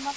lắm.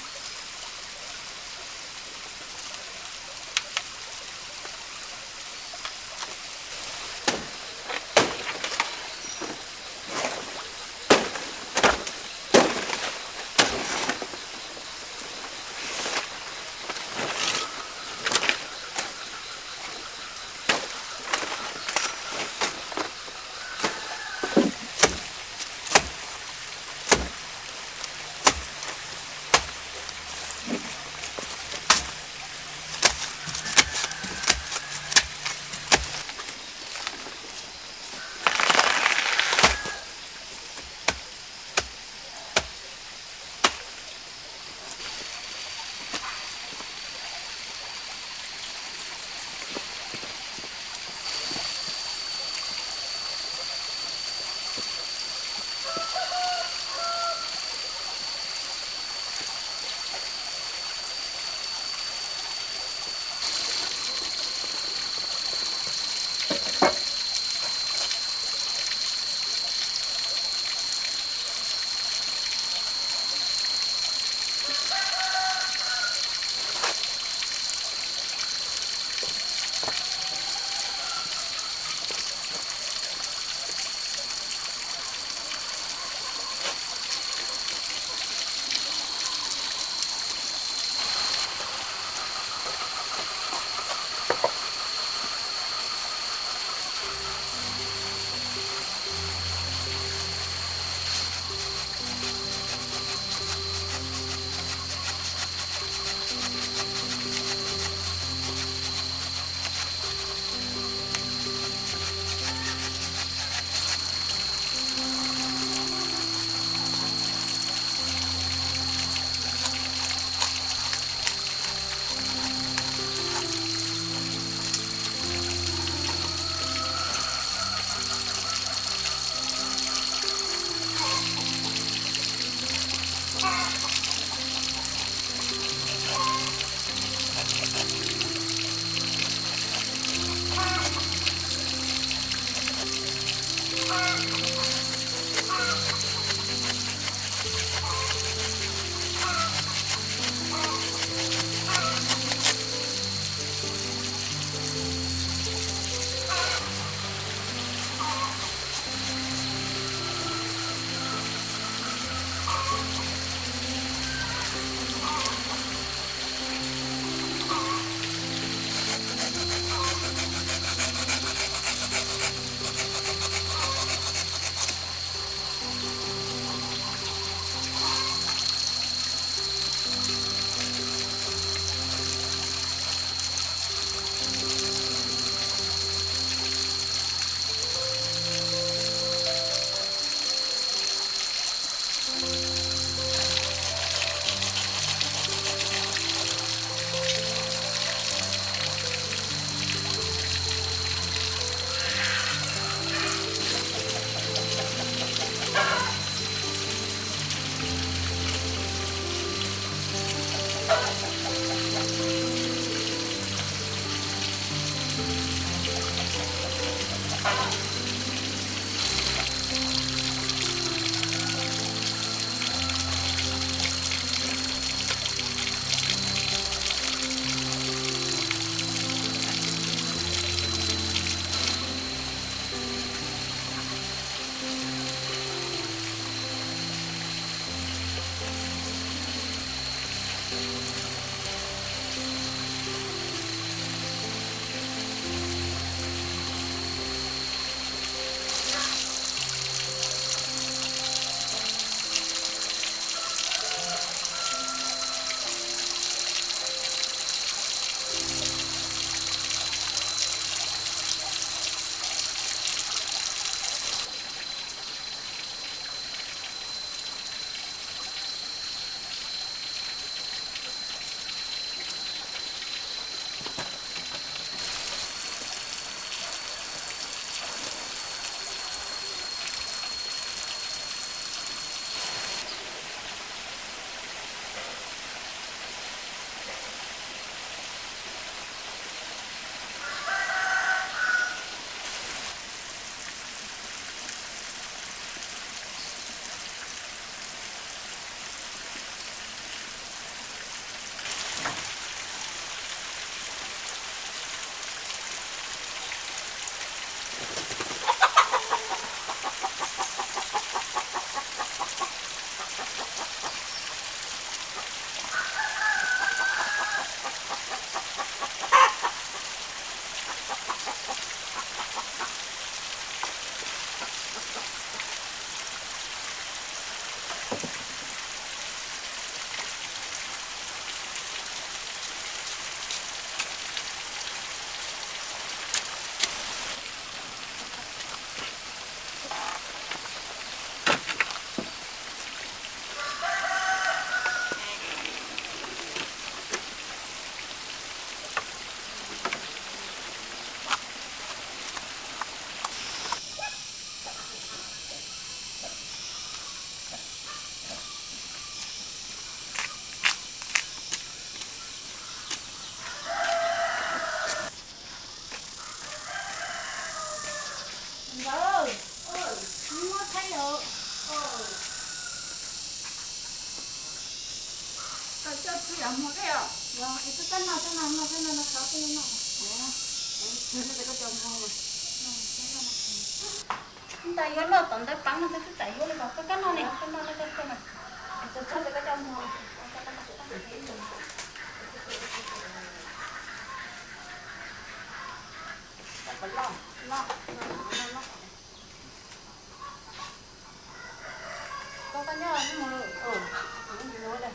tay vô nó tận tới bắn nó tới chạy vô nó cái nó này cái nó cái này cho cái trong hoa có cái nhớ nó mưa nói đây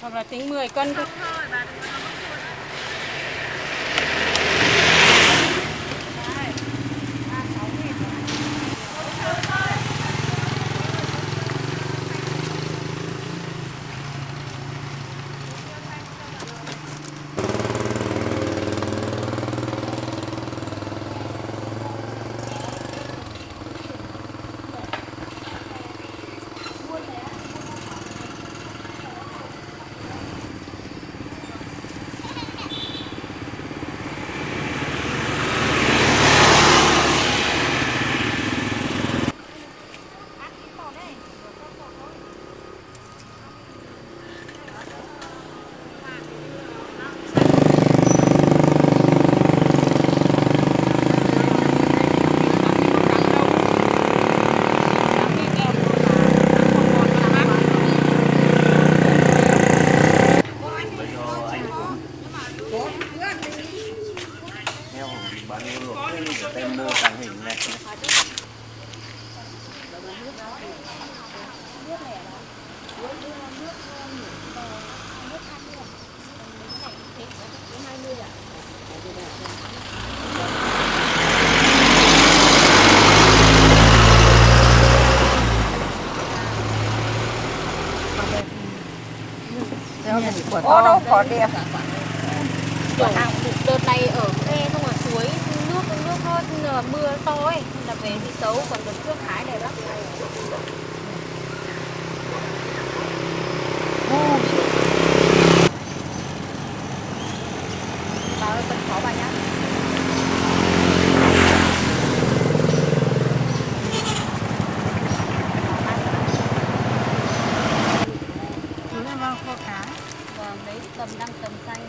Hoặc là tính 10 cân thôi. Bao nhiêu luộc cái tem mô tàng hình này. Ô đâu có đẹp. Đợt này ở khe không ở suối nước nó mưa to ấy là về thì xấu, còn đợt trước hái đẹp lắm. Bà ơi phân phó bà nhá. Chúng em mang kho cá. Vâng, đấy tầm đang tầm xanh.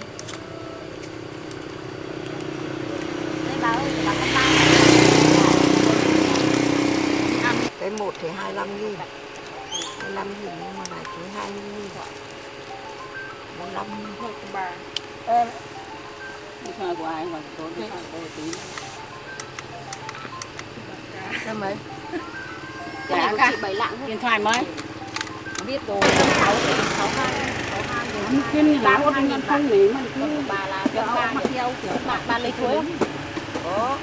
Đây bà ơi, bà có ba. Cái một thì 25.000. 25.000 nhưng mà này cứ 20.000 thôi. 45.000 thôi của bà. Điện thoại của ai mà số điện thoại của tí. Sao mấy? Cái này của chị 7 lạng thôi. Điện thoại mấy? Biết rồi, 62 Anh khuyên là có anh không nghĩ mà cứ bà là cho mặc theo kiểu bà lấy chuối không? Có.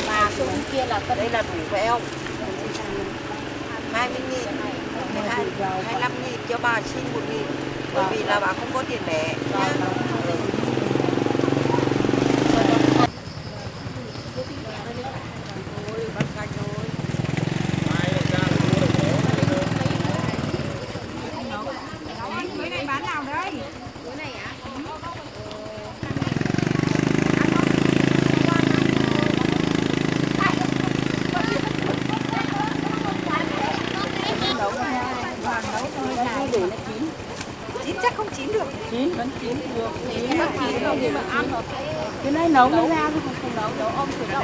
Bà số kia là cân. Đây là đủ phải không? 20.000. 25.000 cho bà xin 1.000. Bởi vì là bà không có tiền lẻ nhá. Chín chắc không chín được. chín vẫn chín được. Chín mà chín không thì mà ăn nó sẽ cái này nấu nó ra thôi, không nấu ôm thử đậu.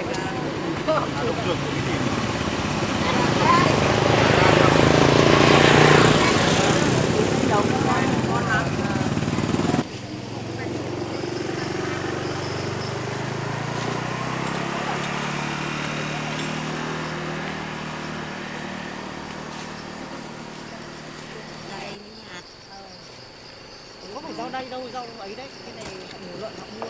Có phải rau đây đâu, rau ấy đấy, cái này mùa lợn họ mua.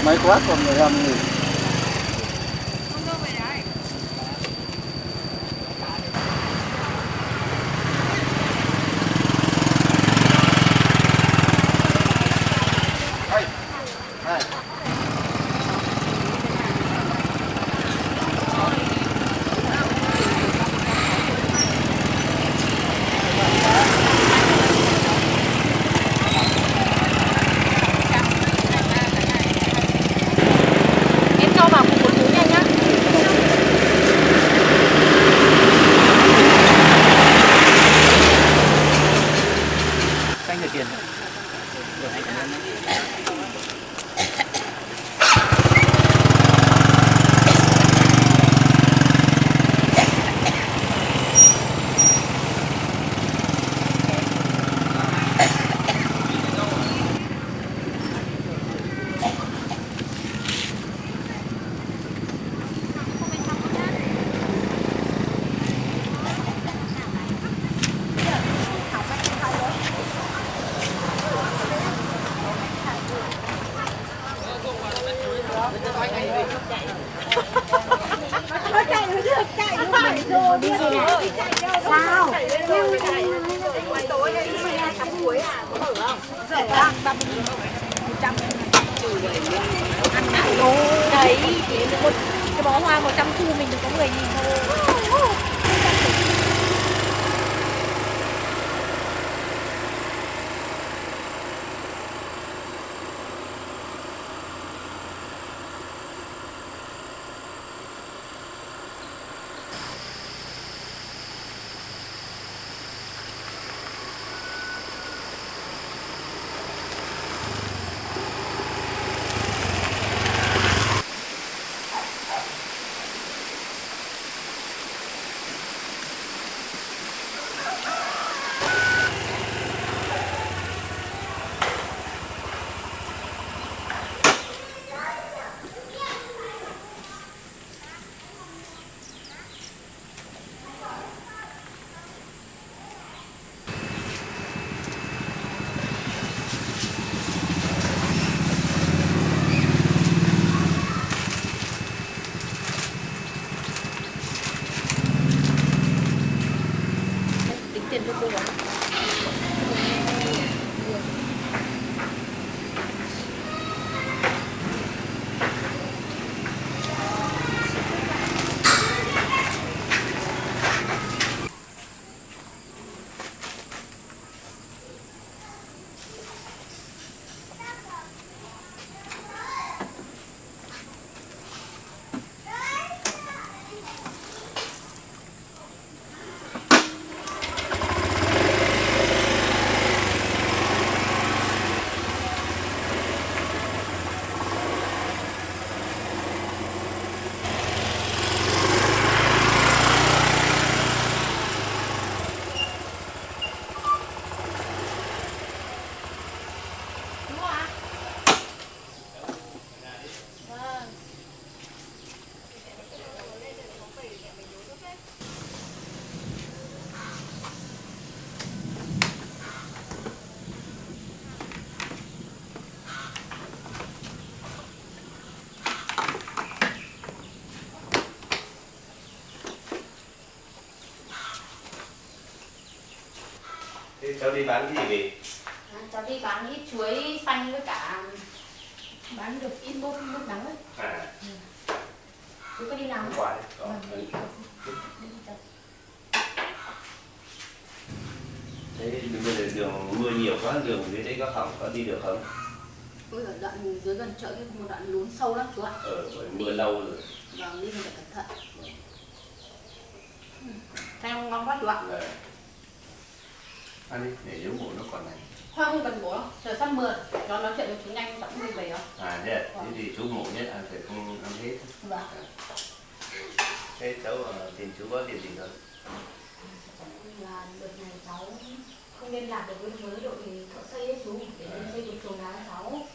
Mấy quá còn 15.000. Em cho vào cùng một túi nhanh nhá. Anh gửi tiền. Rồi anh cảm ơn. Đấy, chỉ một cái bó hoa 100 xu mình được có 10.000 thôi. Tính tiền cho cô rồi. Thế cháu đi bán cái gì về? Cháu đi bán ít chuối xanh với cả bán được ít bột nước nắng ấy. À. Chú có đi làm không? Quả đấy. Có. Thế bây giờ đường mưa nhiều quá, đường dưới đấy có hỏng, có đi được không? Ôi ở đoạn dưới gần chợ cái một đoạn lún sâu lắm chú ạ. Bởi mưa lâu rồi. Vâng, đi mình phải cẩn thận. Theo ngon quá chú ạ. Đấy. Ăn đi, để nếu bộ nó còn này. Hoa không cần bố đâu, trời sắp mưa. Nó nói chuyện với chú nhanh, cháu cũng đi về đó. À thế à? Thế thì chú ngủ nhất ăn phải không ăn hết. Vâng. Thế cháu tìm chú có việc gì không? Là đợt này cháu không liên lạc được với đội thợ xây ấy chú, để xây được chuồng đá cho cháu.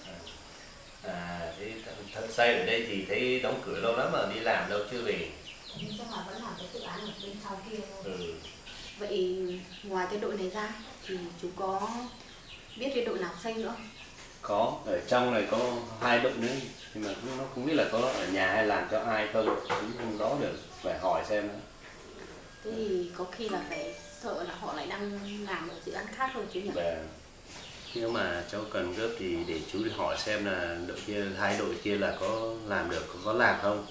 À thế thợ xây ở đây thì thấy đóng cửa lâu lắm mà đi làm đâu chưa về. Nhưng chắc là vẫn làm cái dự án ở bên sau kia thôi. Ừ. Vậy ngoài cái đội này ra thì chú có biết cái đội nào xây nữa? Có, ở trong này có 2 đội nữa, nhưng mà nó không biết là có ở nhà hay làm cho ai không, cũng không rõ được, phải hỏi xem nữa. Thế thì có khi là phải sợ là họ lại đang làm ở dự án khác rồi chú nhỉ? Về Nếu mà cháu cần gấp thì để chú đi hỏi xem là đội kia, hai đội kia là có làm được, có làm không.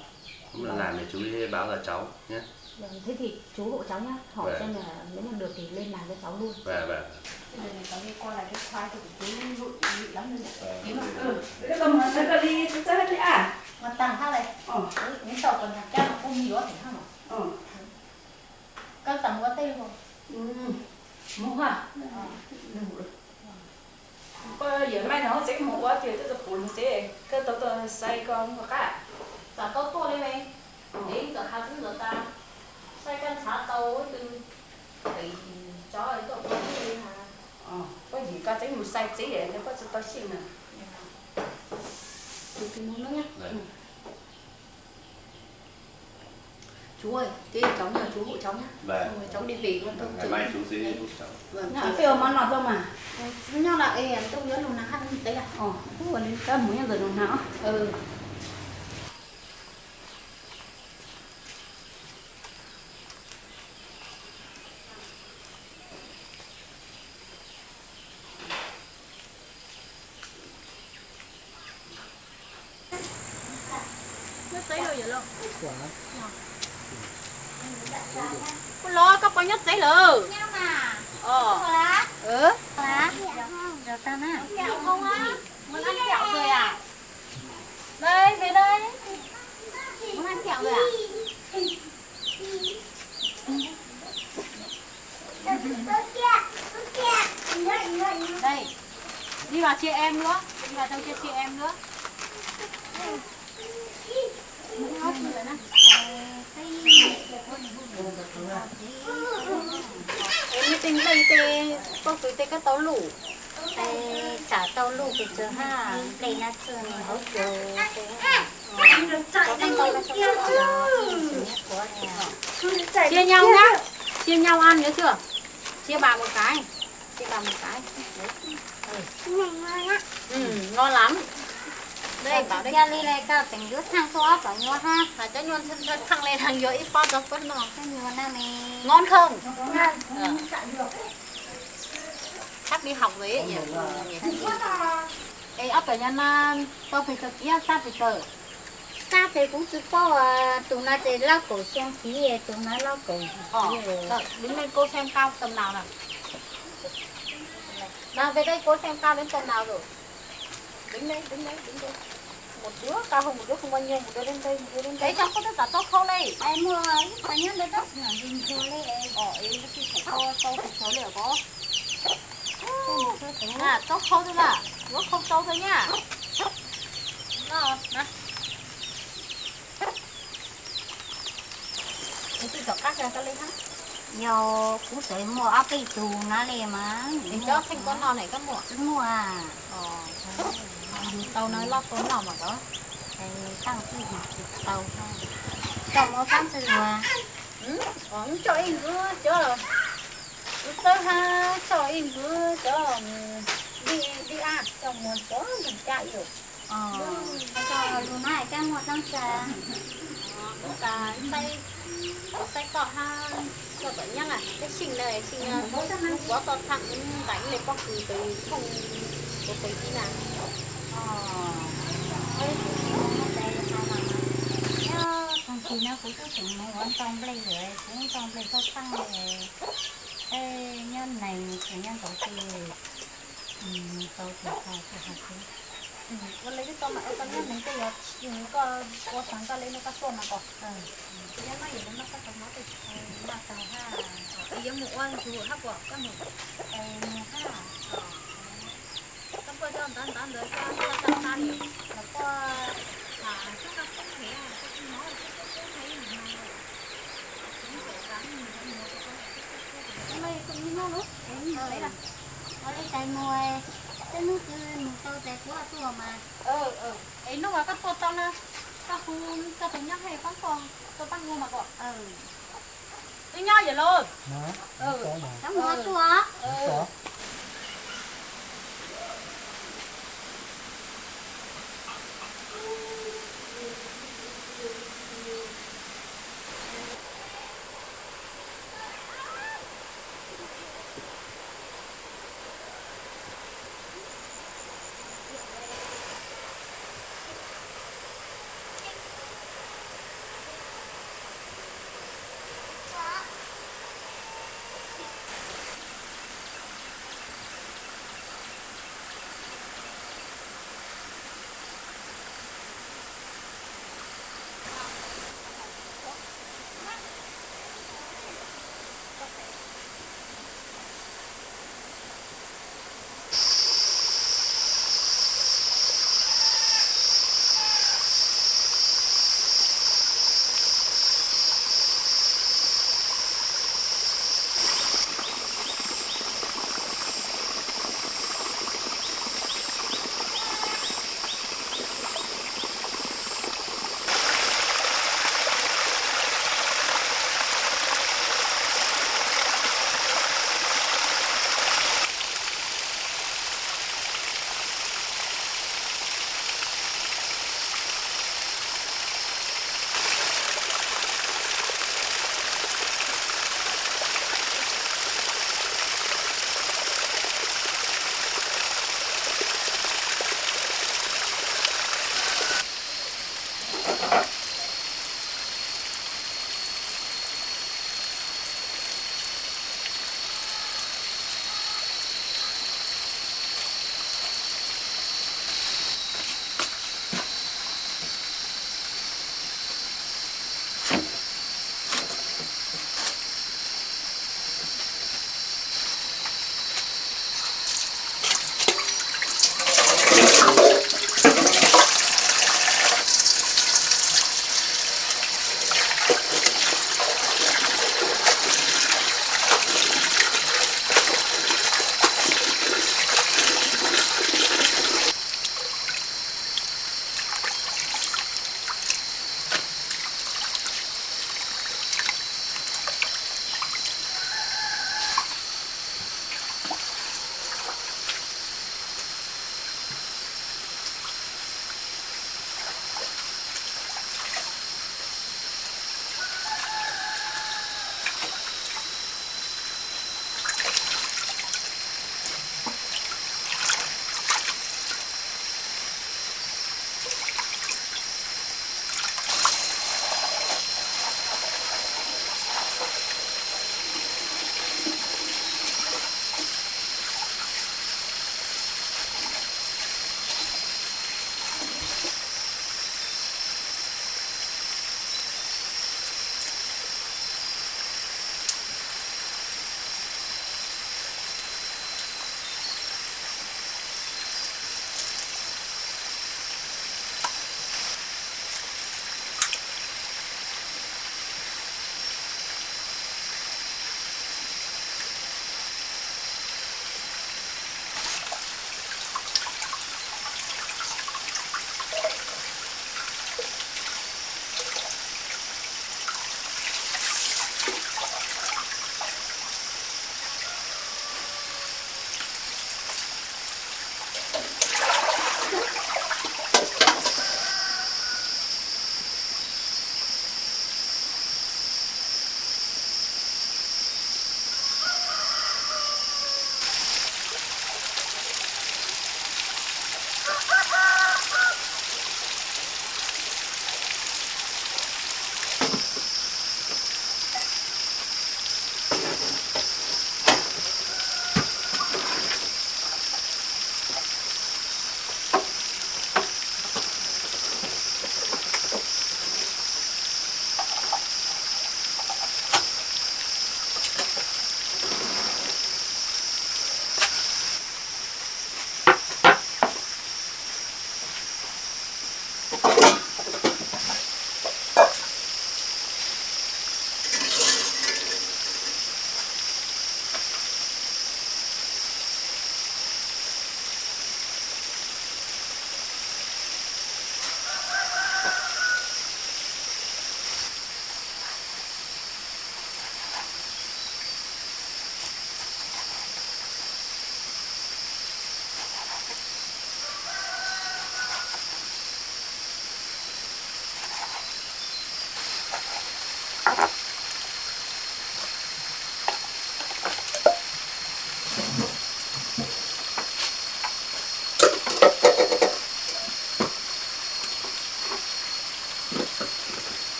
Cũng là làm thì chú đi báo là cháu nhé. Vâng, thế thì chú hộ cháu nhá, hỏi Vâng. xem là nếu mà được thì lên làm cho cháu luôn. Và Bây giờ cháu đi qua lại cái khoai thì chú vội bị lắm rồi. Cái cầm nó đi chơi hết à? Mà tàng thao này. Những tàu còn nhà cao không gì đó phải không? Các tầm có tên không? Mua à? Bây giờ mai nó sẽ mua quá thì tôi sẽ phụ chế cái tôi xây con một cái. Cả tàu to lên em. Đấy, cả hai cũng được ta. Xoay căn xá tàu ấy từ phải cho ấy tàu to lên hả? Có gì có chế một xây chế để nó có cho tôi xin nè. Chú tìm nó nhé. Đấy. Chú ơi, thế cháu nhờ chú hộ cháu nhé. Vâng. Rồi cháu đi về con tôi ngày mai chú sẽ giúp cháu. Vâng. Nó kêu mà nó đâu mà. Nhau là em tôi nhớ lúc nào ăn đấy à? Cứ còn đến cái mũi rồi nó não. Nhất giấy rồi vậy luôn. Con lo các con nhất giấy rồi. Nhau mà. Lá. Lá. Được ta nè. Kẹo không á? Muốn ăn kẹo rồi à? Đây, về đây. Muốn ăn kẹo rồi à? Đây. Đi vào chia em nữa. Đi vào trong chia em nữa. Không, rồi nè. Em tính đây tê có cái tàu lũ. Trả tàu lũ cái chờ ha. Đây là chờ này hỗ trợ. Có cái tàu là cho nó. Chia nhau nhá. Chia nhau ăn nhớ chưa? Chia bà một cái. Chia bà một cái. Ngon lắm. Đây bảo đây ly này cao tỉnh đứa thang xóa bảo nhau ha. Phải cho nhuần thân thăng lên hàng dưới ít bao đọc vẫn ngon. Cái nhiều năm này. Ngon không? Chắc đi học với nhỉ? Ê, ấp ở nhân tôi phải thực kia, sao phải chờ? Sao thì cũng chỉ có tụi nó thì lau cổ xem khí tụi nó lau cổ. Đợi, đứng lên cô xem cao tầm nào nào. Nào về đây cô xem cao đến tầm nào rồi? Đứng đây. Một đứa cao hơn một đứa không bao nhiêu, một đứa lên đây, một đứa lên đây. Đấy trong có tất cả tốt khâu này. Em mua ấy, phải nhớ đến đó. Nhỏ dinh cho lấy em. Ấy nó phải khâu thì số liệu có. À, tốt khâu thôi mà. Nó không sâu thôi nha. Nào, nè. Thế thì cậu cắt ra cái lên hả? Giờ cũng phải mua áo bị tù nó liền mà. Để cho thành con nào này con mua. Mua à. Tàu nói lót con nào mà có. Thì tăng cái gì thì tàu thôi. Tàu mua tăng từ rồi. Ông cho em cứ cho. Tôi ha cho em cứ cho đi ăn cho một số mình chạy rồi. Cho luôn này cái mua tăng trà. Cả tay cọ ha cho bệnh nhân à cái sinh này sinh quá to thẳng đánh lên bóc từ không có thấy gì nào. Còn thì nó cũng có chừng mấy quán trong đây rồi cũng trong đây có tăng rồi. Ê nhân này thì nhân tổ thì tàu thì phải Con lấy cái con mà con nhân này cái có sáng ta lấy nó cắt xôn mà còn. Nhân nó gì nó cắt tầm nó thì mà tàu ha. bây giờ một oan chú hấp quả các một. Mua ha. Các cô cho tán rồi cho ta nhiều. Nó có chắc là không thể không nói là thấy mà cũng phải gắn Hôm nay cũng như nó nữa. Đấy là. Ở đây tại mua cái nước một tô tại của tôi mà. Ấy nó là các cô tao nè. Các cô cho tôi nhắc hay con tăng luôn mà còn. Đi nhau vậy luôn. Nó mua tôi.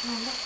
Ngon đấy.